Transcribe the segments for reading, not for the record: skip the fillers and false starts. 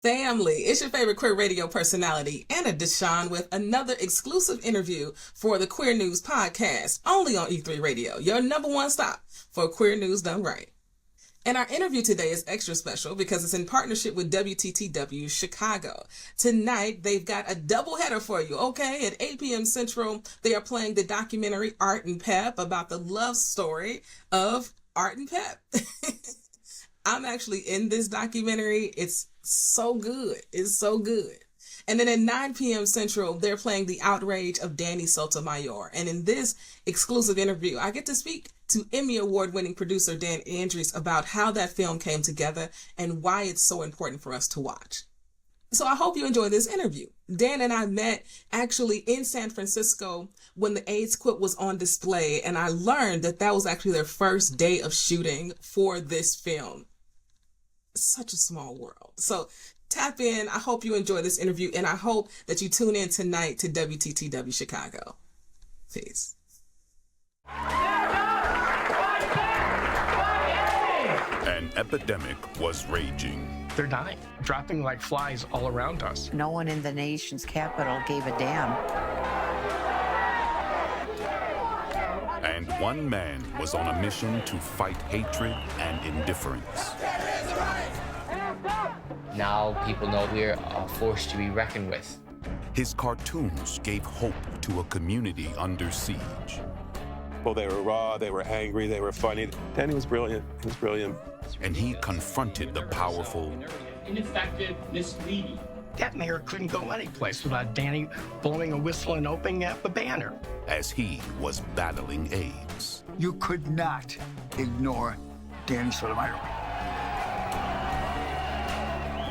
Family, it's your favorite queer radio personality, Anna DeShawn, with another exclusive interview for the QueerNews podcast, only on E3 Radio, your number one stop for queer news done right. And our interview today is extra special because it's in partnership with WTTW Chicago. Tonight, they've got a doubleheader for you, okay? At 8 p.m. Central, they are playing the documentary Art and Pep about the love story of Art and Pep. I'm actually in this documentary. It's so good. It's so good. And then at 9 p.m. Central, they're playing the Outrage of Danny Sotomayor. And in this exclusive interview, I get to speak to Emmy award-winning producer Dan Andries about how that film came together and why it's so important for us to watch. So I hope you enjoy this interview. Dan and I met actually in San Francisco when the AIDS quilt was on display, and I learned that that was actually their first day of shooting for this film. Such a small world. So tap in. I hope you enjoy this interview, and I hope that you tune in tonight to WTTW Chicago. Peace. An epidemic was raging. They're dying, dropping like flies all around us. No one in the nation's capital gave a damn. And one man was on a mission to fight hatred and indifference. Now people know we're a force to be reckoned with. His cartoons gave hope to a community under siege. Well, they were raw, they were angry, they were funny. Danny was brilliant. He was brilliant. And he confronted the powerful, ineffective, misleading. That mayor couldn't go anyplace without Danny blowing a whistle and opening up a banner. as he was battling AIDS. You could not ignore Danny Sotomayor.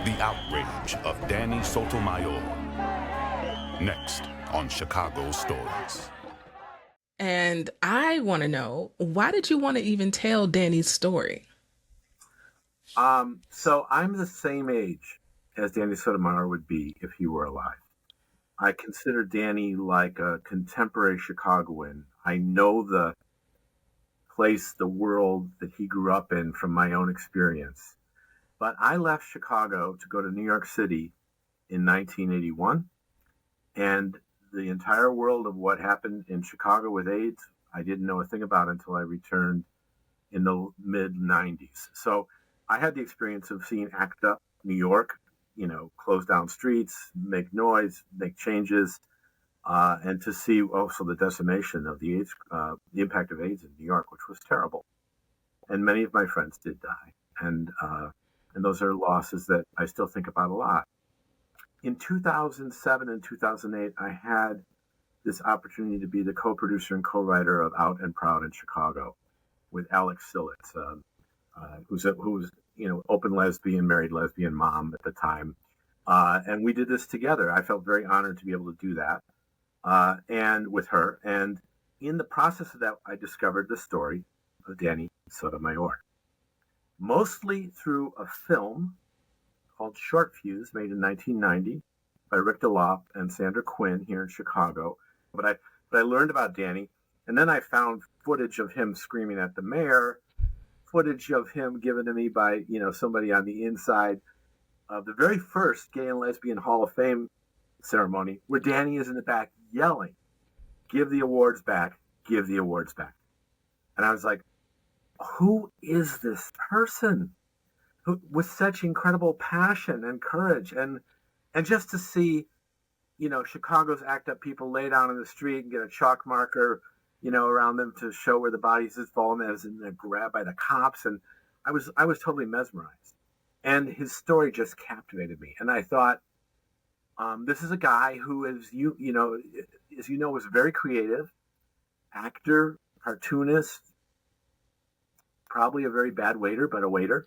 The Outrage of Danny Sotomayor. Next on Chicago Stories. And I want to know, why did you want to even tell Danny's story? So I'm the same age as Danny Sotomayor would be if he were alive. I consider Danny like a contemporary Chicagoan. I know the place, the world that he grew up in from my own experience. But I left Chicago to go to New York City in 1981. And the entire world of what happened in Chicago with AIDS, I didn't know a thing about until I returned in the mid-90s. So I had the experience of seeing ACT UP New York, close down streets, make noise, make changes, and to see also the decimation of the AIDS, the impact of AIDS in New York, which was terrible. And many of my friends did die. And those are losses that I still think about a lot. In 2007 and 2008, I had this opportunity to be the co-producer and co-writer of Out and Proud in Chicago with Alex Sillett, who was open lesbian, married lesbian mom at the time. And we did this together. I felt very honored to be able to do that and with her. And in the process of that, I discovered the story of Danny Sotomayor, mostly through a film called Short Fuse, made in 1990 by Rick DeLopp and Sandra Quinn here in Chicago. But I learned about Danny, and then I found footage of him screaming at the mayor, footage of him given to me by somebody on the inside of the very first Gay and Lesbian Hall of Fame ceremony, where Danny is in the back yelling, "Give the awards back, give the awards back." And I was like, who is this person who, with such incredible passion and courage, and just to see, Chicago's ACT UP people lay down in the street and get a chalk marker, around them to show where the bodies had fallen, as in grabbed by the cops, and I was totally mesmerized, and his story just captivated me, and I thought, this is a guy who is was very creative, actor, cartoonist, probably a very bad waiter, but a waiter.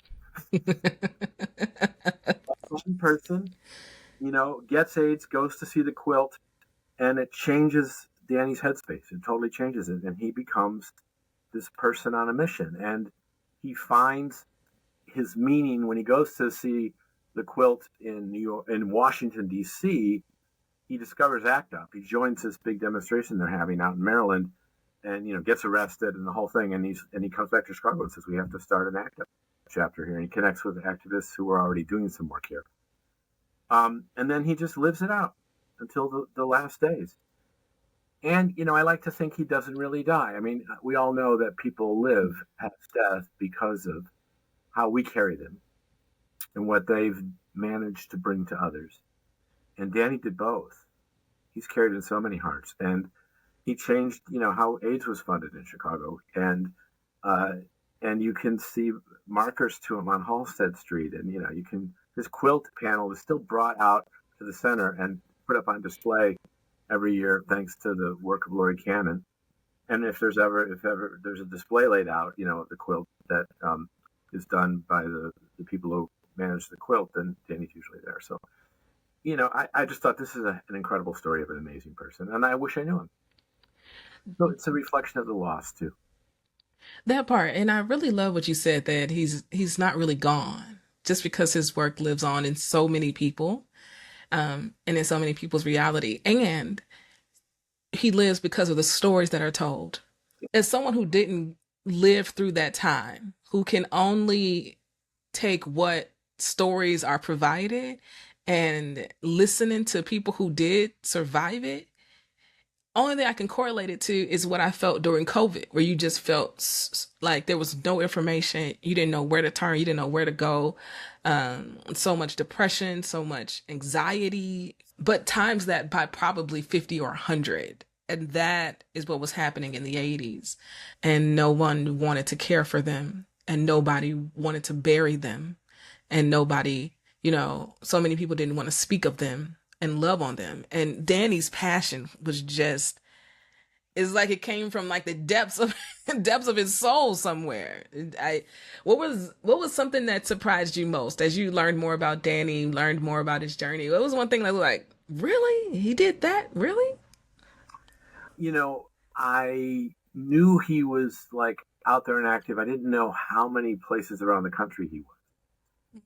One person, gets AIDS, goes to see the quilt, and it changes Danny's headspace. It totally changes it, and he becomes this person on a mission. And he finds his meaning when he goes to see the quilt in Washington D.C. He discovers ACT UP. He joins this big demonstration they're having out in Maryland, and gets arrested and the whole thing. And he comes back to Chicago and says, "We have to start an ACT UP chapter here." And he connects with activists who are already doing some work here. And then he just lives it out until the last days. And, I like to think he doesn't really die. I mean, we all know that people live past death because of how we carry them and what they've managed to bring to others. And Danny did both. He's carried in so many hearts. And he changed, how AIDS was funded in Chicago. And you can see markers to him on Halstead Street. And, his quilt panel is still brought out to the center and put up on display every year, thanks to the work of Laurie Cannon. And if ever there's a display laid out, the quilt that is done by the people who manage the quilt, then Danny's usually there. So, I just thought this is an incredible story of an amazing person, and I wish I knew him. So it's a reflection of the loss too. That part, and I really love what you said, that he's not really gone, just because his work lives on in so many people. And in so many people's reality. And he lives because of the stories that are told. As someone who didn't live through that time, who can only take what stories are provided and listening to people who did survive it, only thing I can correlate it to is what I felt during COVID, where you just felt like there was no information. You didn't know where to turn. You didn't know where to go. So much depression, so much anxiety, but times that by probably 50 or 100. And that is what was happening in the 80s. And no one wanted to care for them. And nobody wanted to bury them. And nobody, so many people didn't want to speak of them and love on them. And Danny's passion was just, it's like it came from like the depths of his soul somewhere. What was something that surprised you most as you learned more about Danny, learned more about his journey? What was one thing that was like, really? He did that? Really? I knew he was like out there and active. I didn't know how many places around the country he was.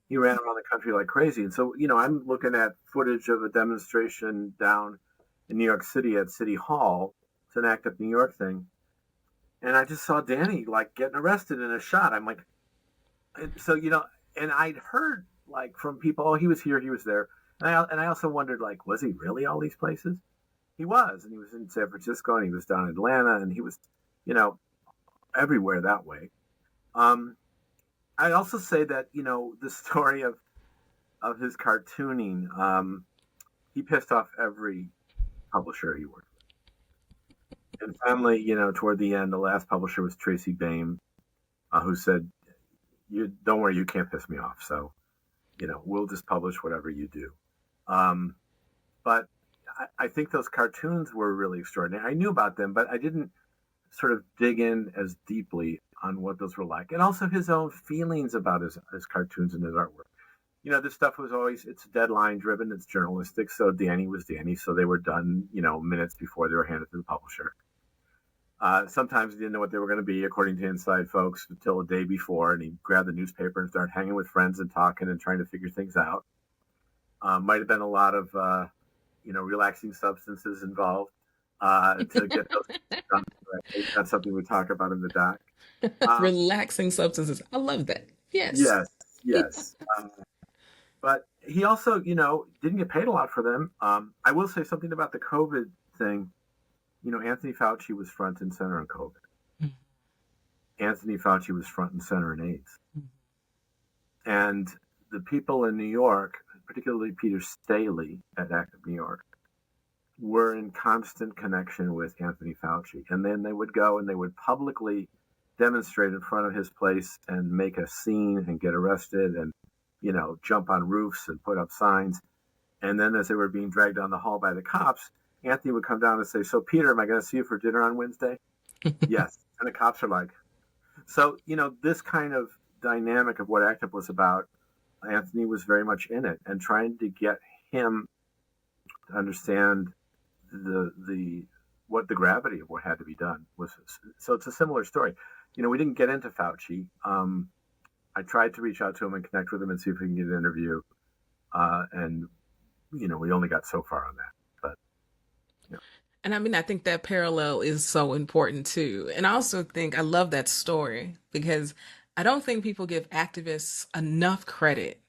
He ran around the country like crazy. And so, I'm looking at footage of a demonstration down in New York City at City Hall. It's an Act Up New York thing. And I just saw Danny like getting arrested in a shot. I'm like, so, and I'd heard like from people, oh, he was here, he was there. And I also wondered, like, was he really all these places? He was. And he was in San Francisco, and he was down in Atlanta, and he was, everywhere that way. I'd also say that, the story of his cartooning, he pissed off every publisher he worked with. And finally, toward the end, the last publisher was Tracy Baim, who said, "You don't worry, you can't piss me off. So, we'll just publish whatever you do." But I think those cartoons were really extraordinary. I knew about them, but I didn't sort of dig in as deeply on what those were like, and also his own feelings about his cartoons and his artwork. This stuff was always, it's deadline driven, it's journalistic. So Danny was Danny. So they were done, minutes before they were handed to the publisher. Sometimes he didn't know what they were going to be, according to inside folks, until a day before, and he'd grab the newspaper and start hanging with friends and talking and trying to figure things out. Might have been a lot of, relaxing substances involved to get those done. That's something we talk about in the doc. Relaxing substances. I love that. Yes. Yes. But he also, didn't get paid a lot for them. I will say something about the COVID thing. Anthony Fauci was front and center on COVID. Mm-hmm. Anthony Fauci was front and center in AIDS. Mm-hmm. And the people in New York, particularly Peter Staley at Act Up New York, were in constant connection with Anthony Fauci. And then they would go and they would publicly demonstrate in front of his place and make a scene and get arrested and, jump on roofs and put up signs. And then as they were being dragged down the hall by the cops, Anthony would come down and say, "So, Peter, am I going to see you for dinner on Wednesday?" Yes. And the cops are like, so, this kind of dynamic of what ACT UP was about, Anthony was very much in it and trying to get him to understand what the gravity of what had to be done was. So it's a similar story. We didn't get into Fauci. I tried to reach out to him and connect with him and see if we can get an interview. And, we only got so far on that. But, And I think that parallel is so important too. And I also think I love that story because I don't think people give activists enough credit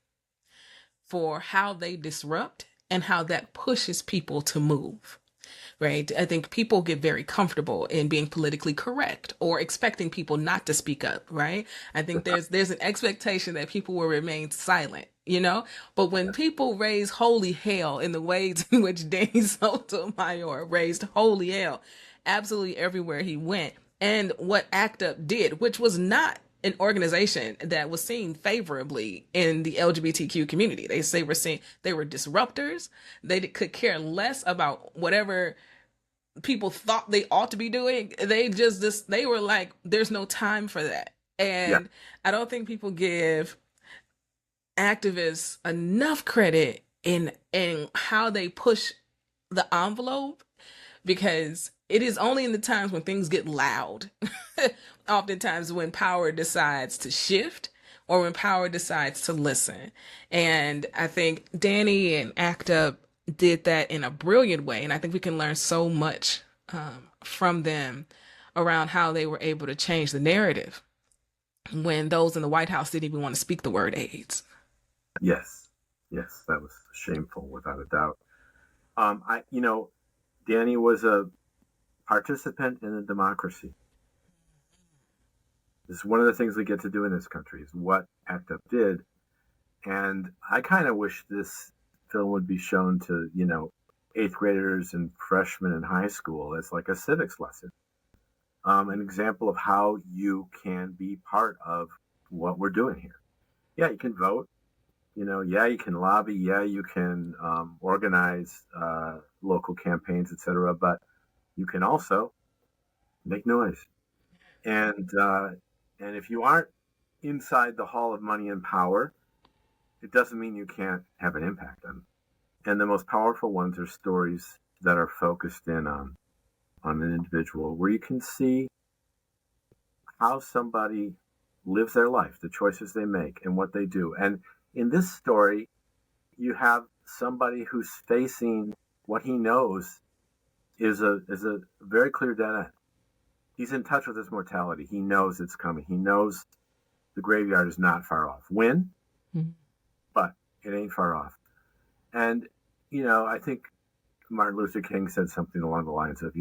for how they disrupt and how that pushes people to move. Right. I think people get very comfortable in being politically correct or expecting people not to speak up. Right. I think there's an expectation that people will remain silent, you know, but when people raise holy hell in the ways in which Danny Sotomayor raised holy hell absolutely everywhere he went, and what ACT UP did, which was not an organization that was seen favorably in the LGBTQ community. They were disruptors. They could care less about whatever people thought they ought to be doing. They were like, there's no time for that. And I don't think people give activists enough credit in how they push the envelope, because it is only in the times when things get loud, oftentimes when power decides to shift or when power decides to listen. And I think Danny and ACT UP did that in a brilliant way. And I think we can learn so much from them around how they were able to change the narrative when those in the White House didn't even want to speak the word AIDS. Yes, that was shameful, without a doubt. Danny was a participant in a democracy. This is one of the things we get to do in this country, is what ACT UP did. And I kind of wish this film would be shown to, 8th graders and freshmen in high school as like a civics lesson. An example of how you can be part of what we're doing here. Yeah, you can vote. You can lobby. Yeah, you can organize local campaigns, etc. But you can also make noise. And if you aren't inside the Hall of Money and Power, it doesn't mean you can't have an impact on them. And the most powerful ones are stories that are focused in on an individual, where you can see how somebody lives their life, the choices they make, and what they do. And in this story, you have somebody who's facing what he knows is a very clear dead end. He's in touch with his mortality. He knows it's coming. He knows the graveyard is not far off. When? Mm-hmm. But it ain't far off. And, I think Martin Luther King said something along the lines of,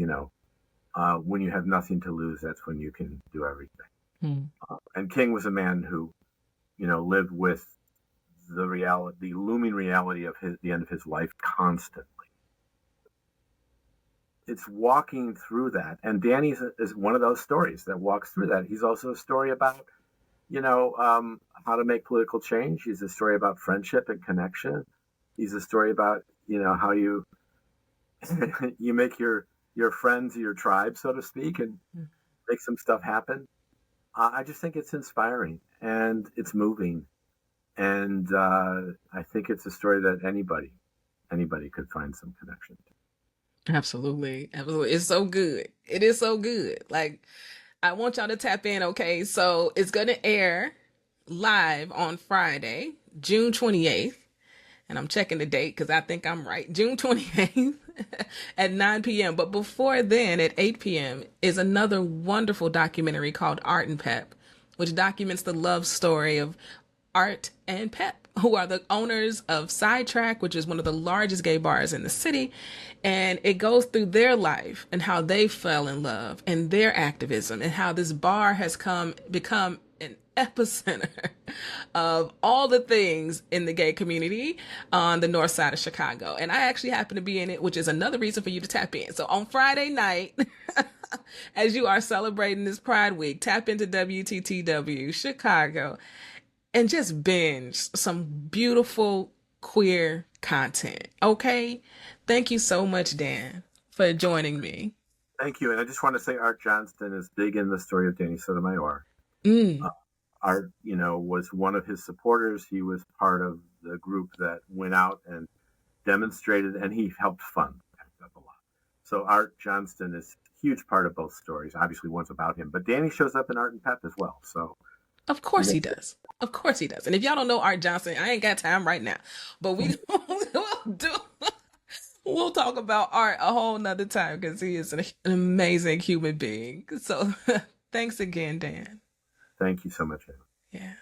when you have nothing to lose, that's when you can do everything. Mm-hmm. And King was a man who, lived with the looming reality of the end of his life constantly. It's walking through that. And Danny is one of those stories that walks through that. He's also a story about, how to make political change. He's a story about friendship and connection. He's a story about, how you you make your friends your tribe, so to speak, and make some stuff happen. I just think it's inspiring and it's moving. And I think it's a story that anybody could find some connection to. Absolutely. It's so good. It is so good. Like, I want y'all to tap in. Okay. So it's going to air live on Friday, June 28th. And I'm checking the date because I think I'm right. June 28th at 9 p.m. But before then, at 8 p.m. is another wonderful documentary called Art and Pep, which documents the love story of Art and Pep, who are the owners of Sidetrack, which is one of the largest gay bars in the city. And it goes through their life and how they fell in love and their activism and how this bar has become an epicenter of all the things in the gay community on the north side of Chicago. And I actually happen to be in it, which is another reason for you to tap in. So on Friday night, as you are celebrating this Pride Week, tap into WTTW Chicago and just binge some beautiful queer content. Okay? Thank you so much, Dan, for joining me. Thank you. And I just want to say Art Johnston is big in the story of Danny Sotomayor. Art, was one of his supporters. He was part of the group that went out and demonstrated, and he helped fund ACT UP a lot. So Art Johnston is a huge part of both stories. Obviously, one's about him, but Danny shows up in Art and Pep as well. So, of course he does. Of course he does. And if y'all don't know Art Johnston, I ain't got time right now, but we'll talk about Art a whole nother time because he is an amazing human being. So, thanks again, Dan. Thank you so much, Emmy. Yeah.